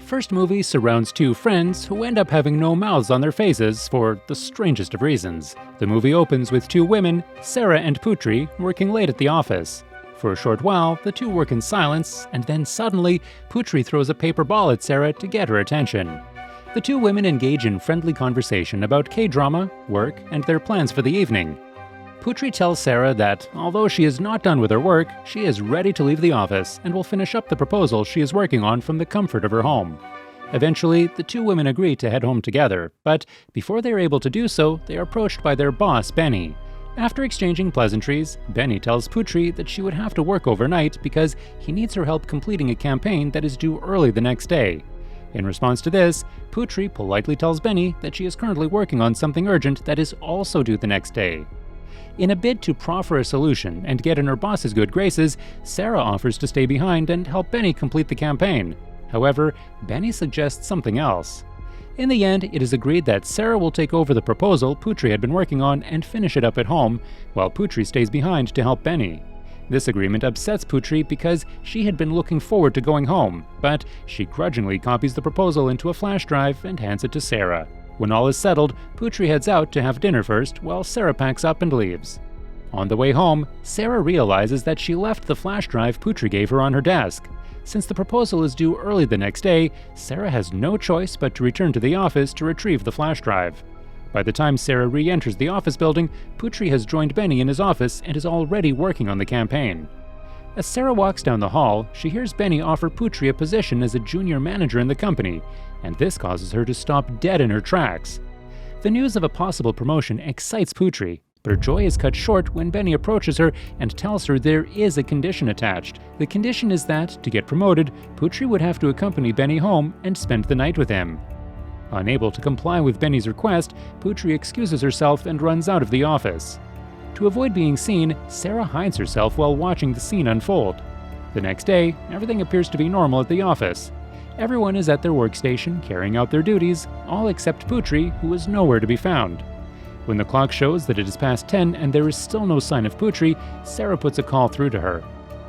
first movie surrounds two friends who end up having no mouths on their faces for the strangest of reasons. The movie opens with two women, Sarah and Putri, working late at the office. For a short while, the two work in silence, and then suddenly, Putri throws a paper ball at Sarah to get her attention. The two women engage in friendly conversation about K-drama, work, and their plans for the evening. Putri tells Sarah that, although she is not done with her work, she is ready to leave the office and will finish up the proposal she is working on from the comfort of her home. Eventually, the two women agree to head home together, but before they are able to do so, they are approached by their boss, Benny. After exchanging pleasantries, Benny tells Putri that she would have to work overnight because he needs her help completing a campaign that is due early the next day. In response to this, Putri politely tells Benny that she is currently working on something urgent that is also due the next day. In a bid to proffer a solution and get in her boss's good graces, Sarah offers to stay behind and help Benny complete the campaign. However, Benny suggests something else. In the end, it is agreed that Sarah will take over the proposal Putri had been working on and finish it up at home, while Putri stays behind to help Benny. This agreement upsets Putri because she had been looking forward to going home, but she grudgingly copies the proposal into a flash drive and hands it to Sarah. When all is settled, Putri heads out to have dinner first, while Sarah packs up and leaves. On the way home, Sarah realizes that she left the flash drive Putri gave her on her desk. Since the proposal is due early the next day, Sarah has no choice but to return to the office to retrieve the flash drive. By the time Sarah re-enters the office building, Putri has joined Benny in his office and is already working on the campaign. As Sarah walks down the hall, she hears Benny offer Putri a position as a junior manager in the company, and this causes her to stop dead in her tracks. The news of a possible promotion excites Putri, but her joy is cut short when Benny approaches her and tells her there is a condition attached. The condition is that, to get promoted, Putri would have to accompany Benny home and spend the night with him. Unable to comply with Benny's request, Putri excuses herself and runs out of the office. To avoid being seen, Sarah hides herself while watching the scene unfold. The next day, everything appears to be normal at the office. Everyone is at their workstation, carrying out their duties, all except Putri, who is nowhere to be found. When the clock shows that it is past 10 and there is still no sign of Putri, Sarah puts a call through to her.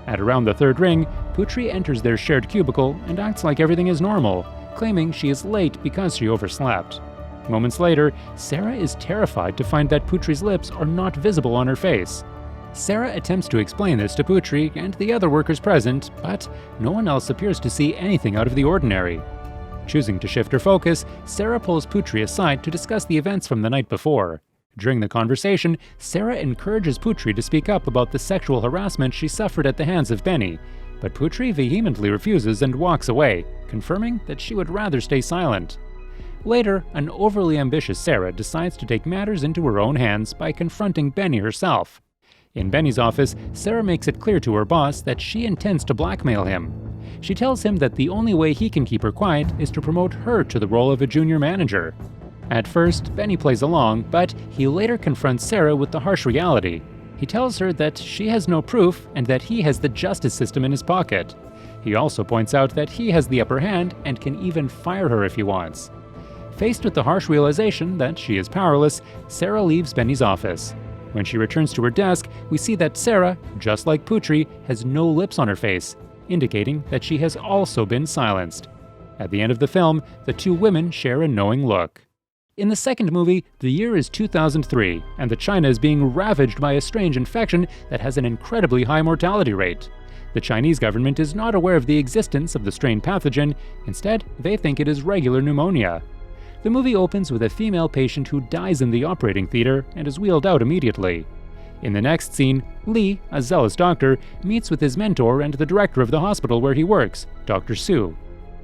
At around the third ring, Putri enters their shared cubicle and acts like everything is normal, claiming she is late because she overslept. Moments later, Sarah is terrified to find that Putri's lips are not visible on her face. Sarah attempts to explain this to Putri and the other workers present, but no one else appears to see anything out of the ordinary. Choosing to shift her focus, Sarah pulls Putri aside to discuss the events from the night before. During the conversation, Sarah encourages Putri to speak up about the sexual harassment she suffered at the hands of Benny, but Putri vehemently refuses and walks away, confirming that she would rather stay silent. Later, an overly ambitious Sarah decides to take matters into her own hands by confronting Benny herself. In Benny's office, Sarah makes it clear to her boss that she intends to blackmail him. She tells him that the only way he can keep her quiet is to promote her to the role of a junior manager. At first, Benny plays along, but he later confronts Sarah with the harsh reality. He tells her that she has no proof and that he has the justice system in his pocket. He also points out that he has the upper hand and can even fire her if he wants. Faced with the harsh realization that she is powerless, Sarah leaves Benny's office. When she returns to her desk, we see that Sarah, just like Putri, has no lips on her face, indicating that she has also been silenced. At the end of the film, the two women share a knowing look. In the second movie, the year is 2003, and China is being ravaged by a strange infection that has an incredibly high mortality rate. The Chinese government is not aware of the existence of the strain pathogen. Instead, they think it is regular pneumonia. The movie opens with a female patient who dies in the operating theater and is wheeled out immediately. In the next scene, Lee, a zealous doctor, meets with his mentor and the director of the hospital where he works, Dr. Su.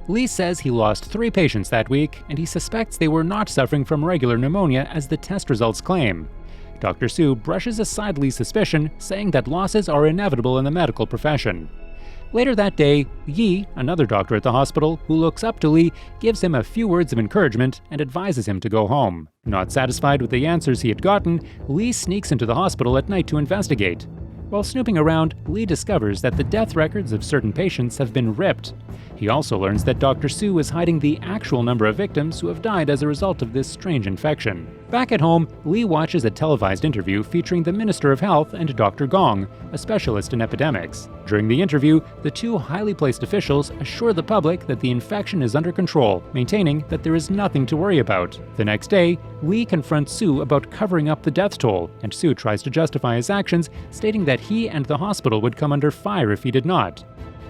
Lee says he lost 3 patients that week, and he suspects they were not suffering from regular pneumonia as the test results claim. Dr. Su brushes aside Lee's suspicion, saying that losses are inevitable in the medical profession. Later that day, Yi, another doctor at the hospital, who looks up to Lee, gives him a few words of encouragement and advises him to go home. Not satisfied with the answers he had gotten, Lee sneaks into the hospital at night to investigate. While snooping around, Lee discovers that the death records of certain patients have been ripped. He also learns that Dr. Su is hiding the actual number of victims who have died as a result of this strange infection. Back at home, Lee watches a televised interview featuring the Minister of Health and Dr. Gong, a specialist in epidemics. During the interview, the two highly placed officials assure the public that the infection is under control, maintaining that there is nothing to worry about. The next day, Lee confronts Su about covering up the death toll, and Su tries to justify his actions, stating that he and the hospital would come under fire if he did not.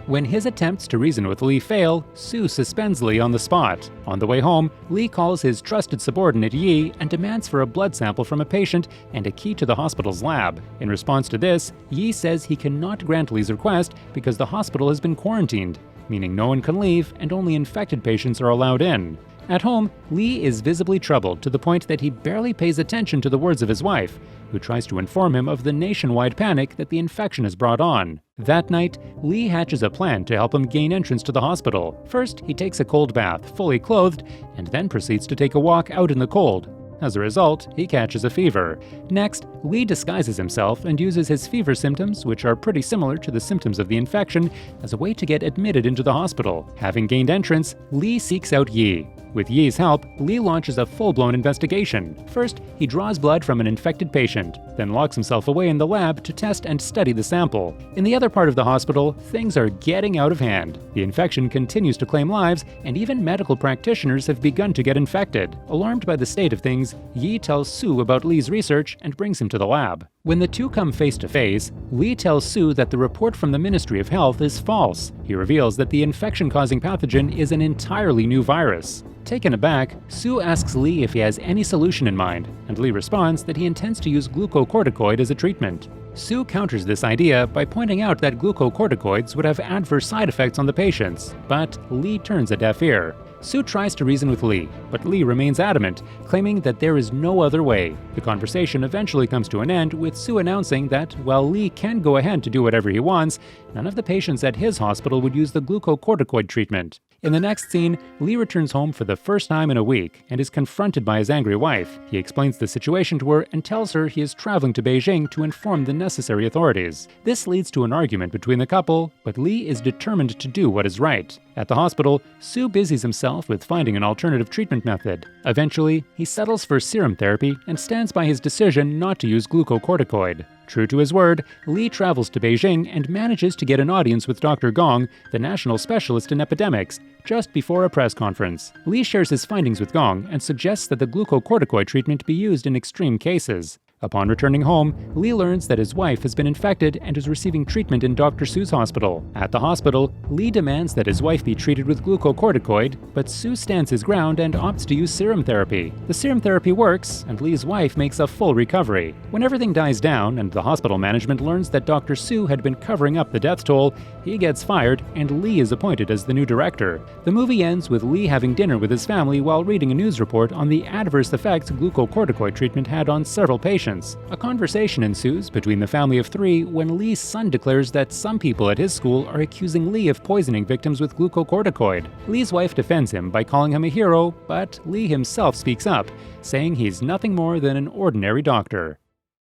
When his attempts to reason with Lee fail, Su suspends Lee on the spot. On the way home, Lee calls his trusted subordinate Yi and demands for a blood sample from a patient and a key to the hospital's lab. In response to this, Yi says he cannot grant Lee's request because the hospital has been quarantined, meaning no one can leave and only infected patients are allowed in. At home, Lee is visibly troubled to the point that he barely pays attention to the words of his wife, who tries to inform him of the nationwide panic that the infection has brought on. That night, Lee hatches a plan to help him gain entrance to the hospital. First, he takes a cold bath, fully clothed, and then proceeds to take a walk out in the cold. As a result, he catches a fever. Next, Lee disguises himself and uses his fever symptoms, which are pretty similar to the symptoms of the infection, as a way to get admitted into the hospital. Having gained entrance, Lee seeks out Yi. With Yi's help, Lee launches a full-blown investigation. First, he draws blood from an infected patient, then locks himself away in the lab to test and study the sample. In the other part of the hospital, things are getting out of hand. The infection continues to claim lives, and even medical practitioners have begun to get infected. Alarmed by the state of things, Yi tells Su about Lee's research and brings him to the lab. When the two come face to face, Lee tells Su that the report from the Ministry of Health is false. He reveals that the infection-causing pathogen is an entirely new virus. Taken aback, Su asks Lee if he has any solution in mind, and Lee responds that he intends to use glucocorticoid as a treatment. Su counters this idea by pointing out that glucocorticoids would have adverse side effects on the patients, but Lee turns a deaf ear. Su tries to reason with Lee, but Lee remains adamant, claiming that there is no other way. The conversation eventually comes to an end with Su announcing that while Lee can go ahead to do whatever he wants, none of the patients at his hospital would use the glucocorticoid treatment. In the next scene, Lee returns home for the first time in a week and is confronted by his angry wife. He explains the situation to her and tells her he is traveling to Beijing to inform the necessary authorities. This leads to an argument between the couple, but Lee is determined to do what is right. At the hospital, Su busies himself with finding an alternative treatment method. Eventually, he settles for serum therapy and stands by his decision not to use glucocorticoid. True to his word, Lee travels to Beijing and manages to get an audience with Dr. Gong, the national specialist in epidemics, just before a press conference. Lee shares his findings with Gong and suggests that the glucocorticoid treatment be used in extreme cases. Upon returning home, Lee learns that his wife has been infected and is receiving treatment in Dr. Su's hospital. At the hospital, Lee demands that his wife be treated with glucocorticoid, but Su stands his ground and opts to use serum therapy. The serum therapy works, and Lee's wife makes a full recovery. When everything dies down and the hospital management learns that Dr. Su had been covering up the death toll, he gets fired and Lee is appointed as the new director. The movie ends with Lee having dinner with his family while reading a news report on the adverse effects glucocorticoid treatment had on several patients. A conversation ensues between the family of three when Lee's son declares that some people at his school are accusing Lee of poisoning victims with glucocorticoid. Lee's wife defends him by calling him a hero, but Lee himself speaks up, saying he's nothing more than an ordinary doctor.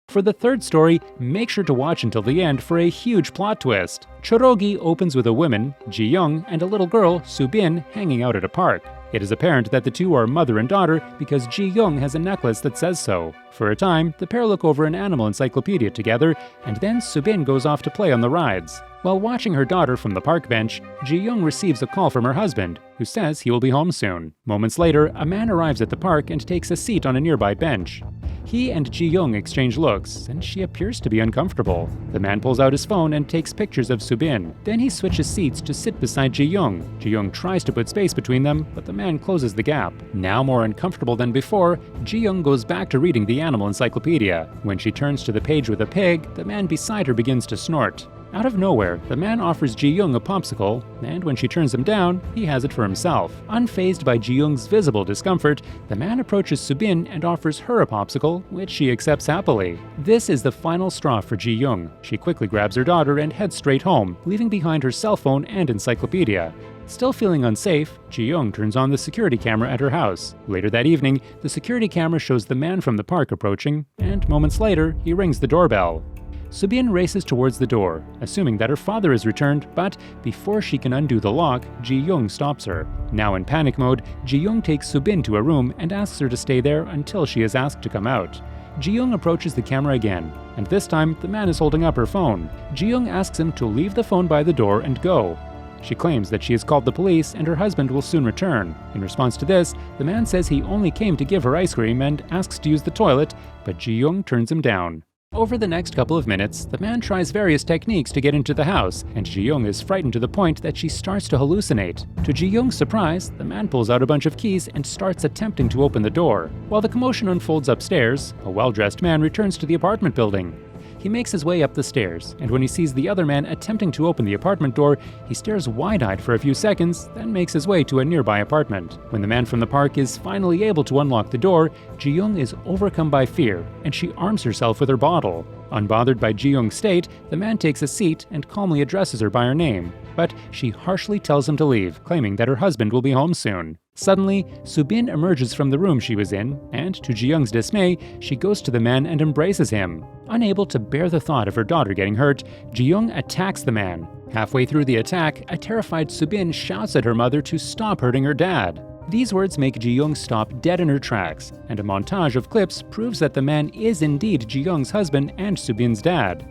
For the third story, make sure to watch until the end for a huge plot twist. Chorogi opens with a woman, Ji-young, and a little girl, Su-bin, hanging out at a park. It is apparent that the two are mother and daughter because Ji-young has a necklace that says so. For a time, the pair look over an animal encyclopedia together, and then Su-bin goes off to play on the rides. While watching her daughter from the park bench, Ji-young receives a call from her husband, who says he will be home soon. Moments later, a man arrives at the park and takes a seat on a nearby bench. He and Ji-young exchange looks, and she appears to be uncomfortable. The man pulls out his phone and takes pictures of Su-bin. Then he switches seats to sit beside Ji-young. Ji-young tries to put space between them, but the man closes the gap. Now more uncomfortable than before, Ji-young goes back to reading the animal encyclopedia. When she turns to the page with a pig, the man beside her begins to snort. Out of nowhere, the man offers Ji-young a popsicle, and when she turns him down, he has it for himself. Unfazed by Ji-young's visible discomfort, the man approaches Su-bin and offers her a popsicle, which she accepts happily. This is the final straw for Ji-young. She quickly grabs her daughter and heads straight home, leaving behind her cell phone and encyclopedia. Still feeling unsafe, Ji-young turns on the security camera at her house. Later that evening, the security camera shows the man from the park approaching, and moments later, he rings the doorbell. Subin races towards the door, assuming that her father has returned, but before she can undo the lock, Ji-young stops her. Now in panic mode, Ji-young takes Subin to a room and asks her to stay there until she is asked to come out. Ji-young approaches the camera again, and this time the man is holding up her phone. Ji-young asks him to leave the phone by the door and go. She claims that she has called the police and her husband will soon return. In response to this, the man says he only came to give her ice cream and asks to use the toilet, but Ji-young turns him down. Over the next couple of minutes, the man tries various techniques to get into the house, and Ji-young is frightened to the point that she starts to hallucinate. To Ji-young's surprise, the man pulls out a bunch of keys and starts attempting to open the door. While the commotion unfolds upstairs, a well-dressed man returns to the apartment building. He makes his way up the stairs, and when he sees the other man attempting to open the apartment door, he stares wide-eyed for a few seconds, then makes his way to a nearby apartment. When the man from the park is finally able to unlock the door, Ji-young is overcome by fear, and she arms herself with her bottle. Unbothered by Ji-young's state, the man takes a seat and calmly addresses her by her name, but she harshly tells him to leave, claiming that her husband will be home soon. Suddenly, Subin emerges from the room she was in, and to Ji-young's dismay, she goes to the man and embraces him. Unable to bear the thought of her daughter getting hurt, Ji-young attacks the man. Halfway through the attack, a terrified Subin shouts at her mother to stop hurting her dad. These words make Ji-young stop dead in her tracks, and a montage of clips proves that the man is indeed Ji-young's husband and Subin's dad.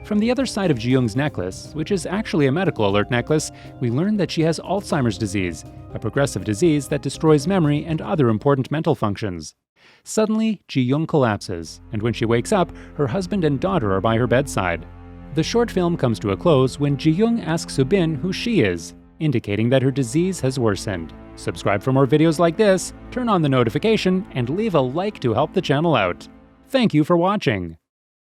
From the other side of Ji-young's necklace, which is actually a medical alert necklace, we learn that she has Alzheimer's disease, a progressive disease that destroys memory and other important mental functions. Suddenly, Ji-young collapses, and when she wakes up, her husband and daughter are by her bedside. The short film comes to a close when Ji-young asks Subin who she is, indicating that her disease has worsened. Subscribe for more videos like this, turn on the notification, and leave a like to help the channel out. Thank you for watching!